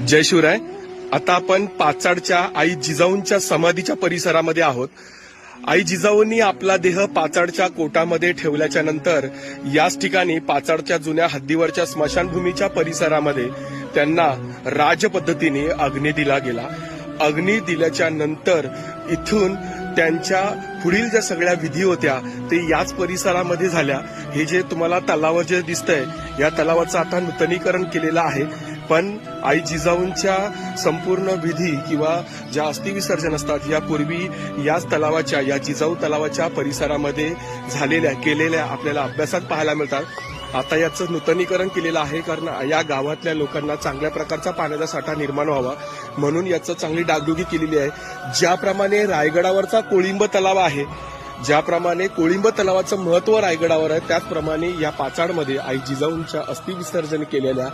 जय शिवराय. आता आपण पाचाडच्या आई जिजाऊंच्या समाधीच्या परिसरामध्ये आहोत. आई जिजाऊंनी आपला देह पाचाडच्या कोटामध्ये ठेवल्याच्या नंतर याच ठिकाणी पाचाडच्या जुन्या हद्दीवरच्या स्मशानभूमीच्या परिसरामध्ये त्यांना राजपद्धतीने अग्नी दिला गेला. अग्नी दिल्याच्या नंतर इथून त्यांच्या पुढील ज्या सगळ्या विधी होत्या ते याच परिसरामध्ये झाल्या. हे जे तुम्हाला तलाव जे दिसतंय या तलावाचं आता नूतनीकरण केलेलं आहे. पण आई जिजाऊंच्या संपूर्ण विधी किंवा ज्या अस्थिविसर्जन असतात यापूर्वी याच तलावाच्या या जिजाऊ तलावाच्या परिसरामध्ये केलेल्या आपल्याला अभ्यासात पाहायला मिळतात. आता याचं नूतनीकरण केलेलं आहे कारण या गावातल्या लोकांना चांगल्या प्रकारचा पाण्याचा साठा निर्माण व्हावा म्हणून याचं चांगली डागडुगी केलेली आहे. ज्याप्रमाणे रायगडावरचा कोळिंब तलाव आहे, ज्याप्रमाणे कोळिंब तलावाचं महत्व रायगडावर आहे, त्याचप्रमाणे या पाचाडमध्ये आई जिजाऊंच्या अस्थिविसर्जन केलेल्या